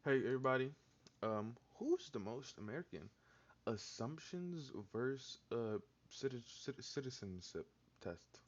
Hey everybody, who's the most American? Assumptions versus citizenship test.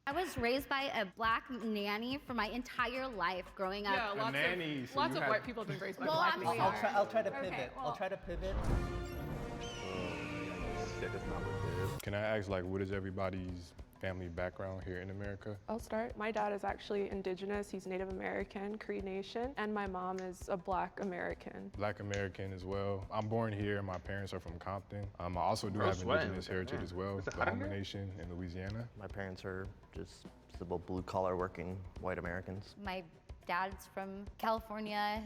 I was raised by a black nanny for my entire life growing up. Yeah, A lots nanny, of so you lots of had. white people have been raised by Well, black I'm nannies. sorry. I'll try to Okay, pivot. I'll well, try to pivot. Shit, that's not what it Can I ask, like, what is everybody's family background here in America? I'll start. My dad is actually indigenous. He's Native American, Cree Nation, and my mom is a Black American. Black American as well. I'm born here. My parents are from Compton. I also do Bro, have sweating indigenous with that, heritage man. as well. Is it The hot in Homer here? Nation in Louisiana. My parents are just simple blue collar working white Americans. My dad's from California.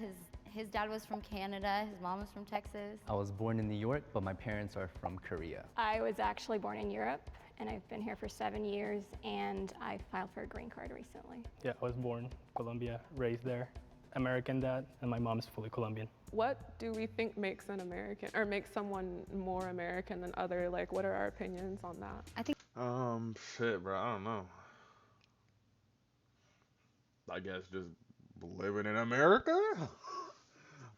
His dad was from Canada. His mom was from Texas. I was born in New York, but my parents are from Korea. I was actually born in Europe, and I've been here for 7 years, and I filed for a green card recently. Yeah, I was born Colombia, raised there. American dad, and my mom is fully Colombian. What do we think makes an American or makes someone more American than other? Like, what are our opinions on that? I think Shit, bro, I don't know. I guess just living in America?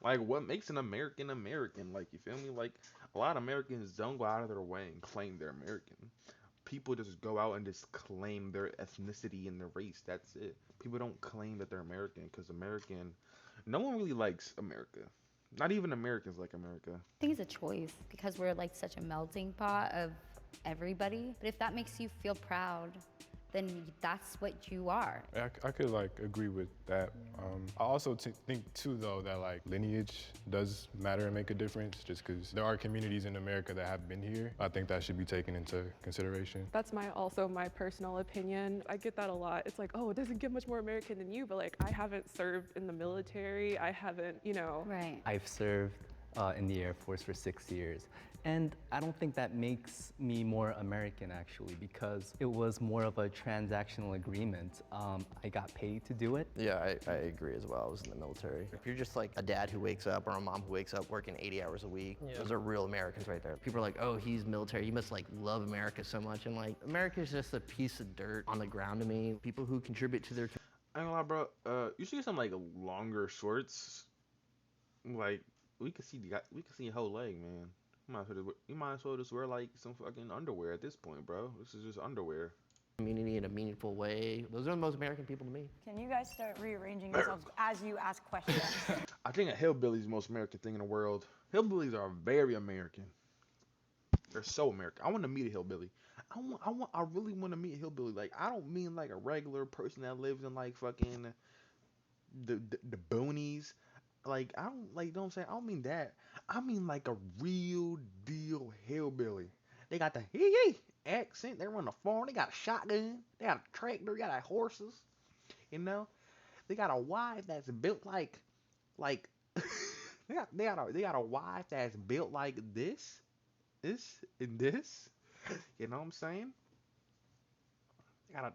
Like, what makes an American American? Like, you feel me? Like, a lot of Americans don't go out of their way and claim they're American. People just go out and just claim their ethnicity and their race. That's it. People don't claim that they're American because American, no one really likes America. Not even Americans like America. it's a choice because we're like such a melting pot of everybody. But if that makes you feel proud, then that's what you are. I could like agree with that. I also think too though that like lineage does matter and make a difference just because there are communities in America that have been here. I think that should be taken into consideration. That's also my personal opinion. I get that a lot. It's like, oh, it doesn't get much more American than you, but like I haven't served in the military. I haven't, Right. I've served in the Air Force for 6 years. And I don't think that makes me more American actually, because it was more of a transactional agreement. I got paid to do it. Yeah, I agree as well. I was in the military. If you're just like a dad who wakes up or a mom who wakes up working 80 hours a week, those are real Americans right there. People are like, oh, he's military. He must like love America so much. And like, America is just a piece of dirt on the ground to me. People who contribute to their I ain't gonna lie, bro. You see some like longer shorts, like we can see your whole leg, man. You might as well just wear like some fucking underwear at this point, bro. This is just underwear. community in a meaningful way. Those are the most American people to me. Can you guys start rearranging yourselves as you ask questions? I think a hillbilly is the most American thing in the world. Hillbillies are very American. They're so American. I want to meet a hillbilly. I really want to meet a hillbilly. Like, I don't mean like a regular person that lives in like fucking the boonies. Like, I don't like. Don't say I don't mean that. I mean like a real deal hillbilly. They got the hee hee accent. They run a farm. They got a shotgun. They got a tractor. They got horses. You know. They got a wife that's built like they got a wife that's built like this and this. You know what I'm saying?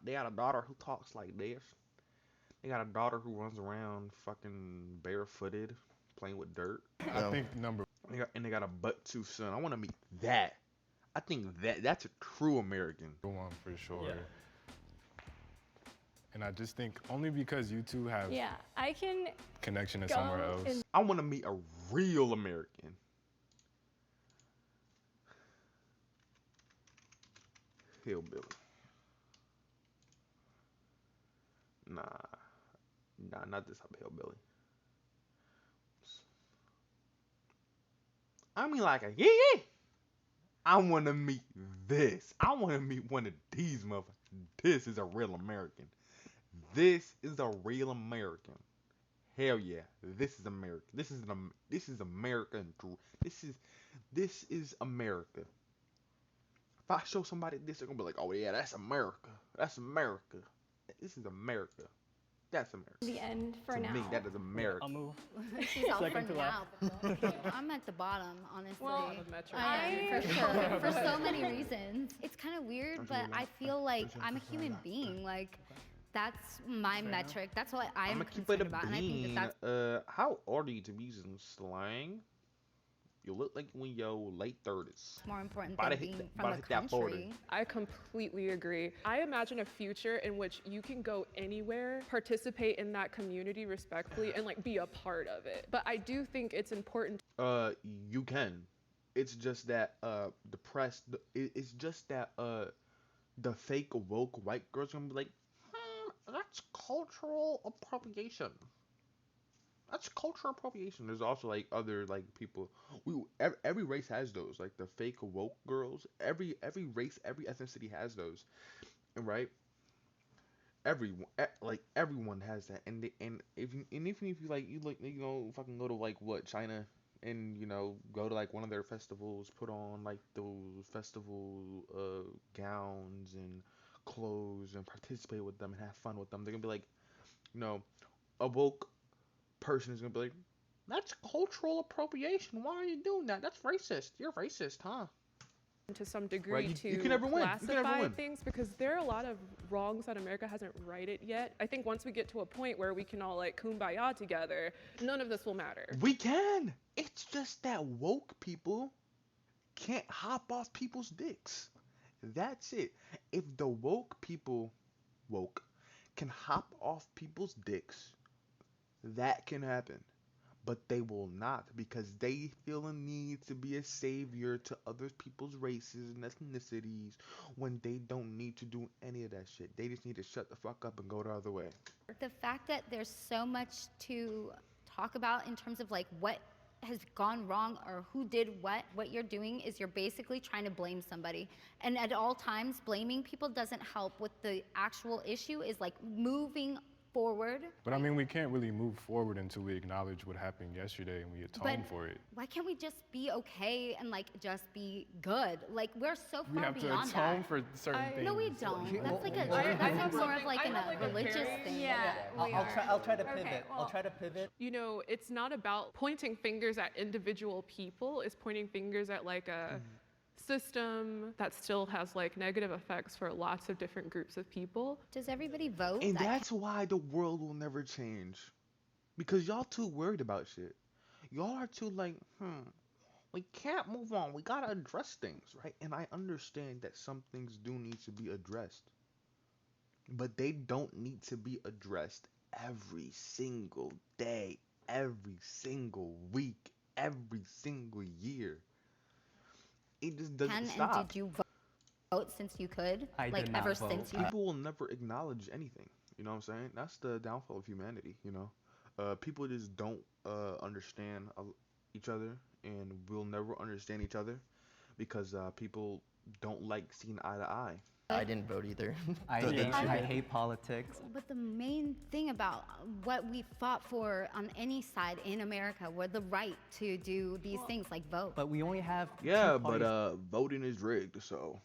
They got a daughter who talks like this. They got a daughter who runs around fucking barefooted, playing with dirt. I think number And they got a butt tooth son. I want to meet that. I think that's a true American. one for sure. Yeah. And I just think only because you two have Yeah, I can connection to go somewhere else. and I want to meet a real American. Hillbilly. Nah, nah, not this type of hillbilly. I mean, like a yeah. I want to meet this. I want to meet one of these motherfuckers. This is a real American. This is a real American. Hell yeah, this is America. This is America. This is America. If I show somebody this, they're gonna be like, oh yeah, that's America. That's America. This is America. That's America. the end for To now. me, that is America. I'll move. She's all Second for to now. last. but thank you. I'm at the bottom, honestly. Well, the metric. I am, for sure, for so many reasons. It's kind of weird, but I feel like I'm a human being. Like, that's my metric. That's what I'm I'm gonna keep it a concerned about, and I think bean. that that's How old are you to be using slang? You look like you in your late 30s. More important About than to hit being the- from about the to hit that border. country. I completely agree. I imagine a future in which you can go anywhere, participate in that community respectfully, and like be a part of it. But I do think it's important. You can. It's just that the press. It's just that the fake woke white girls gonna be like, that's cultural appropriation. That's cultural appropriation. There's also like other like people. Every race has those. Like the fake woke girls. Every race, every ethnicity has those, right? Everyone, like everyone has that, and even if you like fucking go to like what, China, and go to like one of their festivals, put on like those festival gowns and clothes and participate with them and have fun with them. They're gonna be like, you know, a woke person is gonna be like, that's cultural appropriation. Why are you doing that? That's racist. You're racist, huh? To some degree Right, you to can never win. You can never classify win. things because there are a lot of wrongs that America hasn't righted yet. I think once we get to a point where we can all like kumbaya together, none of this will matter. We can. It's just that woke people can't hop off people's dicks. That's it. If the woke people can hop off people's dicks, that can happen. But they will not, because they feel a need to be a savior to other people's races and ethnicities when they don't need to do any of that shit. They just need to shut the fuck up and go the other way. The fact that there's so much to talk about in terms of like what has gone wrong or who did what you're doing is you're basically trying to blame somebody. And at all times, blaming people doesn't help. What the actual issue is like moving forward. But I mean, we can't really move forward until we acknowledge what happened yesterday and we atone for it. Why can't we just be okay and like just be good? Like we're so We far have to beyond atone that. for certain things. No, we don't. That's like I have more of like something- I a have, like, a religious very- thing. Yeah, I'll try to pivot. Okay, I'll well- try to pivot. You know, it's not about pointing fingers at individual people, it's pointing fingers at like a system that still has like negative effects for lots of different groups of people. Does everybody vote? And That that's why the world will never change. Because y'all too worried about shit. Y'all are too like, we can't move on. We gotta address things, right? And I understand that some things do need to be addressed. But they don't need to be addressed every single day, every single week, every single year. It just doesn't can stop. and did you vote since you could? I like did not ever vote. since you People will never acknowledge anything. You know what I'm saying? That's the downfall of humanity, People just don't understand each other, and will never understand each other because people don't like seeing eye to eye. I didn't vote either. I hate politics. But the main thing about what we fought for on any side in America were the right to do these things like vote. But we only have Yeah, two but parties voting is rigged, so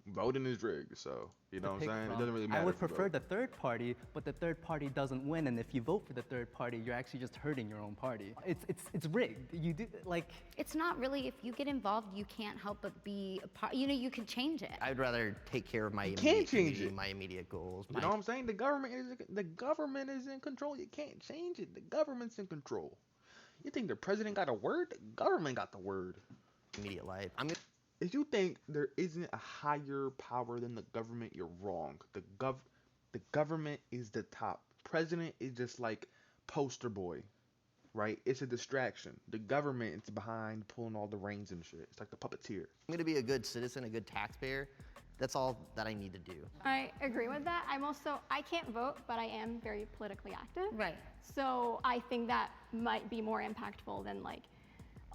voting is rigged, so you know to what I'm pick saying? It from. doesn't really matter. I would if you prefer vote. the third party, but the third party doesn't win, and if you vote for the third party, you're actually just hurting your own party. It's rigged. You do like. It's not really, if you get involved, you can't help but be a part, you can change it. I'd rather take care of my can't immediate change community, it. my immediate goals. You know what I'm saying? The government is in control. You can't change it. The government's in control. You think the president got a word? The government got the word. Immediate life. If you think there isn't a higher power than the government, you're wrong. The government is the top. President is just like poster boy, right? It's a distraction. The government is behind pulling all the reins and shit. It's like the puppeteer. I'm gonna be a good citizen, a good taxpayer. That's all that I need to do. I agree with that. I can't vote, but I am very politically active. Right. So I think that might be more impactful than like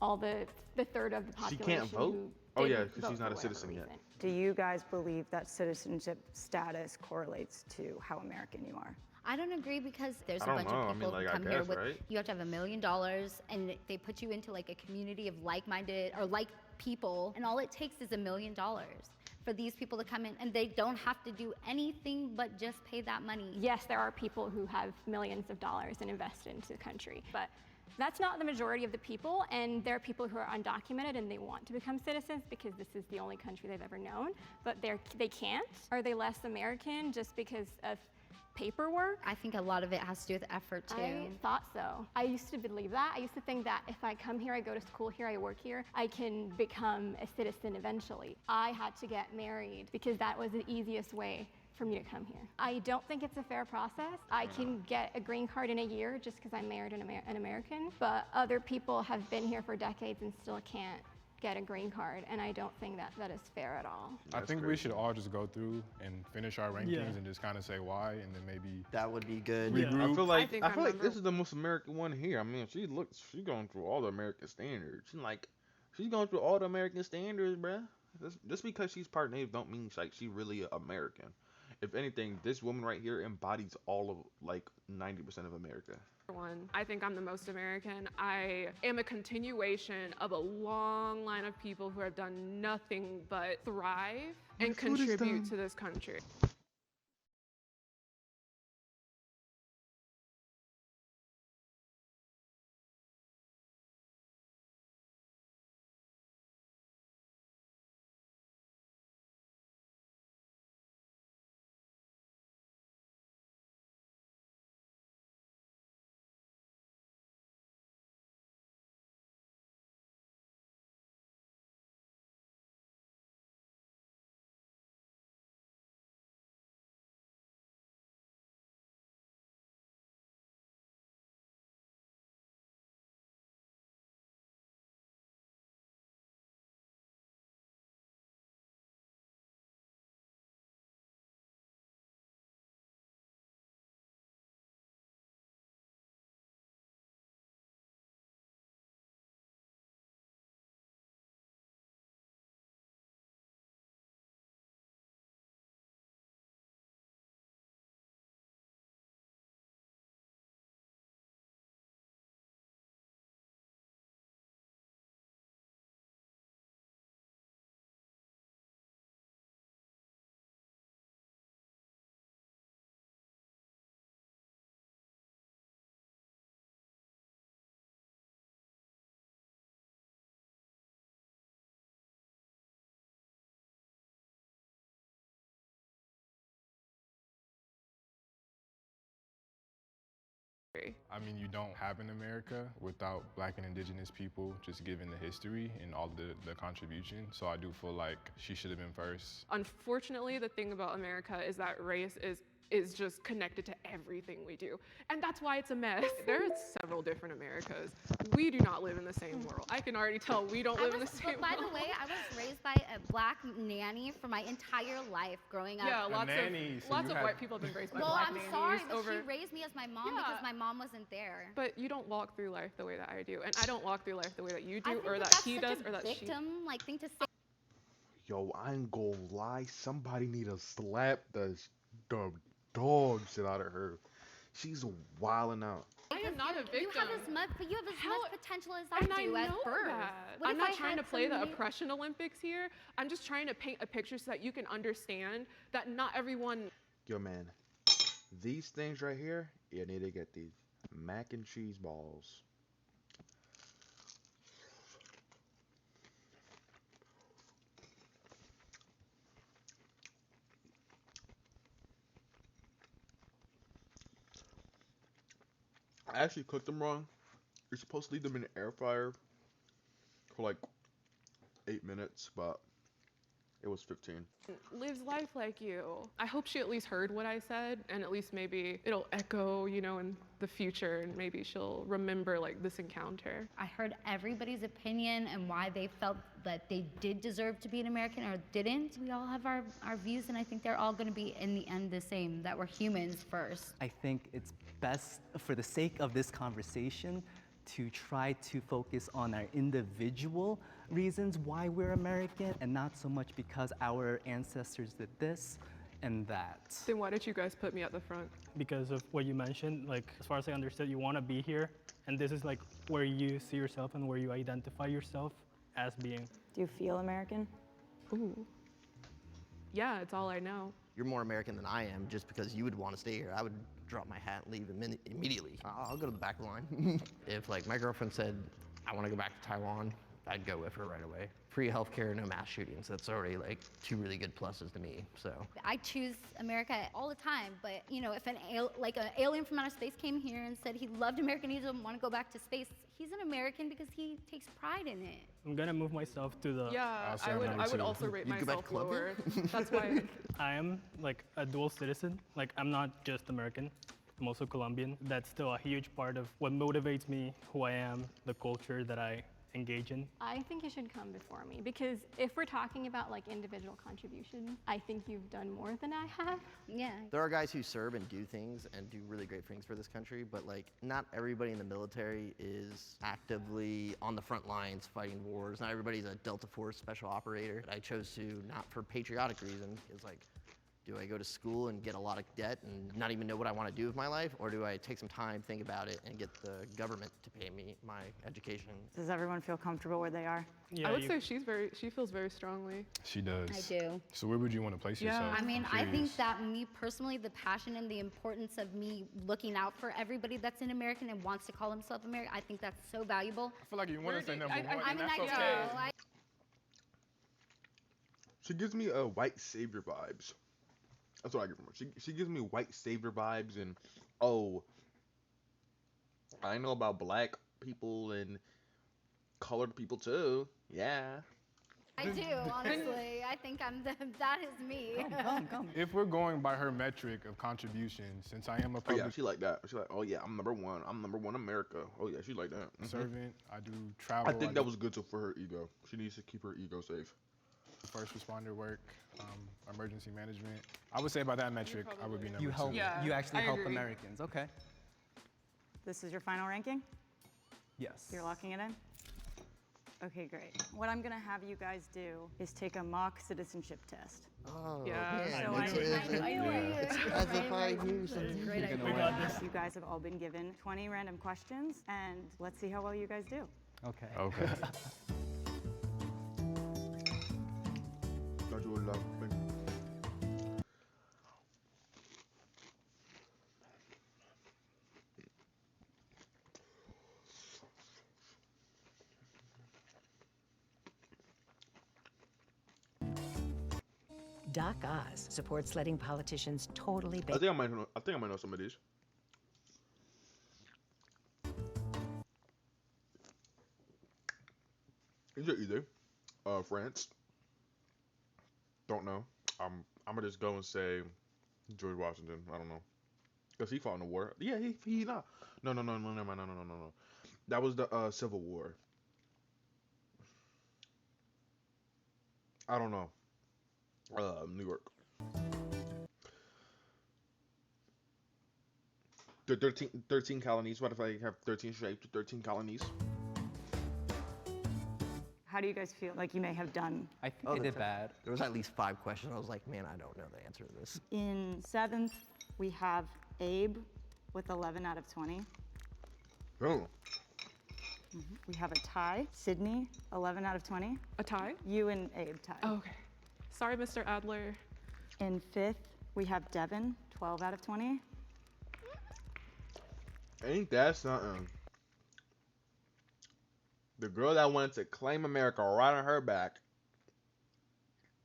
all the third of the She population. can't vote? who Oh, yeah, didn't 'cause vote she's not for a citizen whatever yet. reason. Do you guys believe that citizenship status correlates to how American you are? I don't agree because there's I a don't bunch know. I of mean, people like, who I come here guess, with, right? you have to have $1 million and they put you into like a community of like-minded or like people, and all it takes is $1 million for these people to come in, and they don't have to do anything but just pay that money. Yes, there are people who have millions of dollars and invest into the country, but that's not the majority of the people, and there are people who are undocumented and they want to become citizens because this is the only country they've ever known, but they can't. Are they less American just because of paperwork. I think a lot of it has to do with effort too. I thought so. I used to believe that. I used to think that if I come here, I go to school here, I work here, I can become a citizen eventually. I had to get married because that was the easiest way for me to come here. I don't think it's a fair process. I can get a green card in a year just because I'm married an American, but other people have been here for decades and still can't get a green card, and I don't think that that is fair at all. I think we should all just go through and finish our rankings and just kind of say why, and then maybe That would be good. regroup. I feel like this is the most American one here. I mean, she's going through all the American standards. She's going through all the American standards, bruh. Just because she's part native don't mean like she really American. If anything, this woman right here embodies all of like 90% of America. One, I think I'm the most American. I am a continuation of a long line of people who have done nothing but thrive and contribute to this country. I mean, you don't have an America without Black and Indigenous people, just given the history and all the contribution. So I do feel like she should have been first. Unfortunately, the thing about America is that race is just connected to everything we do. And that's why it's a mess. There are several different Americas. We do not live in the same world. I can already tell we don't live in the same world. By the way, I was raised by a Black nanny for my entire life growing up. Yeah, lots of white people have been raised by Black nannies. Well, I'm sorry, but she raised me as my mom because my mom wasn't there. But you don't walk through life the way that I do. And I don't walk through life the way that you do, I think or that that's he such does, a or that she. victim-like thing to say. Yo, I ain't gonna lie. Somebody need to slap the dog shit out of her. She's wilding out. I am not a victim. You have as much potential as I And do I at know birth. that. What I'm if not I trying had to play the some oppression Olympics here. I'm just trying to paint a picture so that you can understand that not everyone. Yo, man, these things right here, you need to get these mac and cheese balls. I actually cooked them wrong. You're supposed to leave them in the air fryer for like 8 minutes, but it was 15. Lives life like you. I hope she at least heard what I said, and at least maybe it'll echo, in the future, and maybe she'll remember like this encounter. I heard everybody's opinion and why they felt that they did deserve to be an American or didn't. We all have our views, and I think they're all going to be in the end the same, that we're humans first. I think it's best, for the sake of this conversation, to try to focus on our individual reasons why we're American and not so much because our ancestors did this and that. Then why did you guys put me at the front? Because of what you mentioned, like as far as I understood, you want to be here, and this is like where you see yourself and where you identify yourself as being. Do you feel American? Ooh. Yeah, it's all I know. You're more American than I am just because you would want to stay here. I would drop my hat and leave immediately. I'll go to the back of the line. If like my girlfriend said, I want to go back to Taiwan, I'd go with her right away. Free healthcare, no mass shootings. That's already like 2 really good pluses to me. So I choose America all the time, but you know, if an alien from outer space came here and said he loved America and he doesn't want to go back to space, he's an American because he takes pride in it. I'm gonna move myself to the. Yeah, say I I'm would. number I would two. also rate You'd go back myself to Colombia? lower. That's why. I am like a dual citizen. Like I'm not just American. I'm also Colombian. That's still a huge part of what motivates me, who I am, the culture that I engage in. I think it should come before me because if we're talking about like individual contribution, I think you've done more than I have. Yeah. there are guys who serve and do things and do really great things for this country, but like not everybody in the military is actively on the front lines fighting wars. Not everybody's a Delta Force special operator. I chose to not for patriotic reason. It's like, do I go to school and get a lot of debt and not even know what I want to do with my life? Or do I take some time, think about it, and get the government to pay me my education? Does everyone feel comfortable where they are? I would say she feels very strongly. She does. I do. So where would you want to place Yeah. yourself? I mean, I'm I think curious. that me personally, the passion and the importance of me looking out for everybody that's an American and wants to call himself American, I think that's so valuable. I feel like you want to say number I- one, I I and mean, that's I okay. do. She gives me white savior vibes. That's what I get from her. She gives me white savior vibes, and oh, I know about black people and colored people too. Yeah. I do, honestly. I think that is me. Come. If we're going by her metric of contribution, since I am a Oh yeah, public she like that. She like, oh yeah, I'm number one. I'm number one America. Oh yeah, she like that. Mhm. servant, I do travel. I think do that was good for her ego. She needs to keep her ego safe. first responder work, emergency management. I would say by that metric, I would be number You two. help. Yeah, You actually I help agree. Americans. Okay. This is your final ranking? Yes. You're locking it in? Okay, great. What I'm gonna have you guys do is take a mock citizenship test. Oh, Yeah. man. So I it's knew as if- As if I knew something. We got this. You guys have all been given 20 random questions, and let's see how well you guys do. Okay. Okay. Thought you would love me. Doc Oz supports letting politicians totally I think I might know. I think I might know some of these. Is it either France? Don't know. I'm gonna just go and say George Washington. I don't know, cause he fought in the war. Yeah, he not. No. That was the Civil War. I don't know. New York. The 13 colonies. What if I have 13 shapes, 13 colonies? How do you guys feel like you may have done? I think Oh, I did that's bad. There was at least 5 questions. I was like, man, I don't know the answer to this. In 7th, we have Abe with 11 out of 20. Oh. We have a tie. Sydney, 11 out of 20. A tie? You and Abe tied. Oh, okay. Sorry, Mr. Adler. In 5th, we have Devin, 12 out of 20. Ain't that something? The girl that wanted to claim America right on her back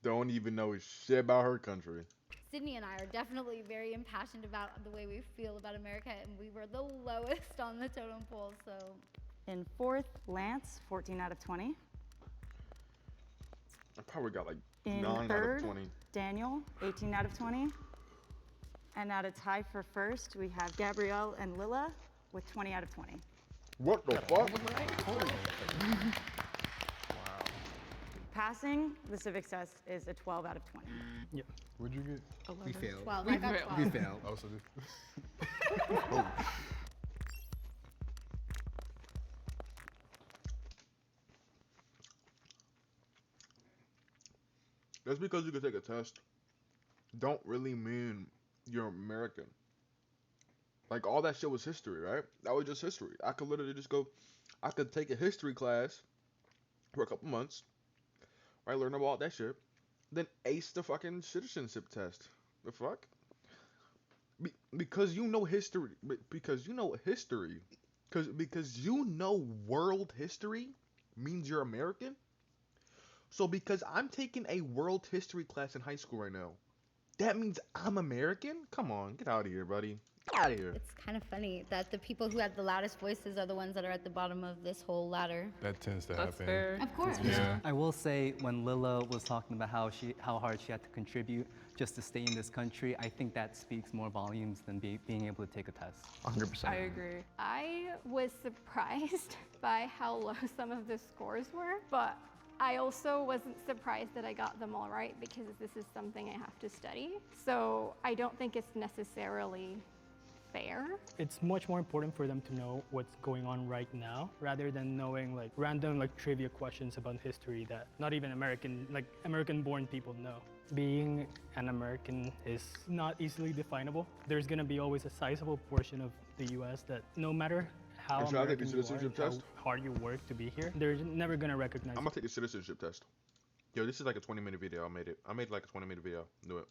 don't even know shit about her country. Sydney and I are definitely very impassioned about the way we feel about America, and we were the lowest on the totem pole, so. In 4th, Lance, 14 out of 20. I probably got like In 9 out of 3rd, 20. Daniel, 18 out of 20. And at a tie for 1st, we have Gabrielle and Lila with 20 out of 20. What the fuck? Passing the civics test is a 12 out of 20. Yeah. What'd you get? We failed. 12. I got failed. 12. We failed. Oh, so this. Just because you can take a test don't really mean you're American. Like all that shit was history, right? That was just history. I could literally just go, I could take a history class for a couple months, right? Learn about that shit, then ace the fucking citizenship test. The fuck? Because you know history. Because you know history. Because you know world history. means you're American? So because I'm taking a world history class in high school right now, that means I'm American? Come on, get out of here, buddy. Get out of here. It's kind of funny that the people who have the loudest voices are the ones that are at the bottom of this whole ladder. That tends to That's happen. fair. Of course. Yeah. I will say when Lila was talking about how hard she had to contribute just to stay in this country, I think that speaks more volumes than being able to take a test. 100%. I agree. I was surprised by how low some of the scores were, but I also wasn't surprised that I got them all right because this is something I have to study. So I don't think it's necessarily fair. It's much more important for them to know what's going on right now rather than knowing like random like trivia questions about history that not even American-born people know. Being an American is not easily definable. There's gonna be always a sizable portion of the U.S. that no matter how Should I take the American you are, citizenship and test? how hard you work to be here, they're never gonna recognize I'm you. gonna take the citizenship test. Yo, this is like a 20-minute video. I made like a 20-minute video. Do it.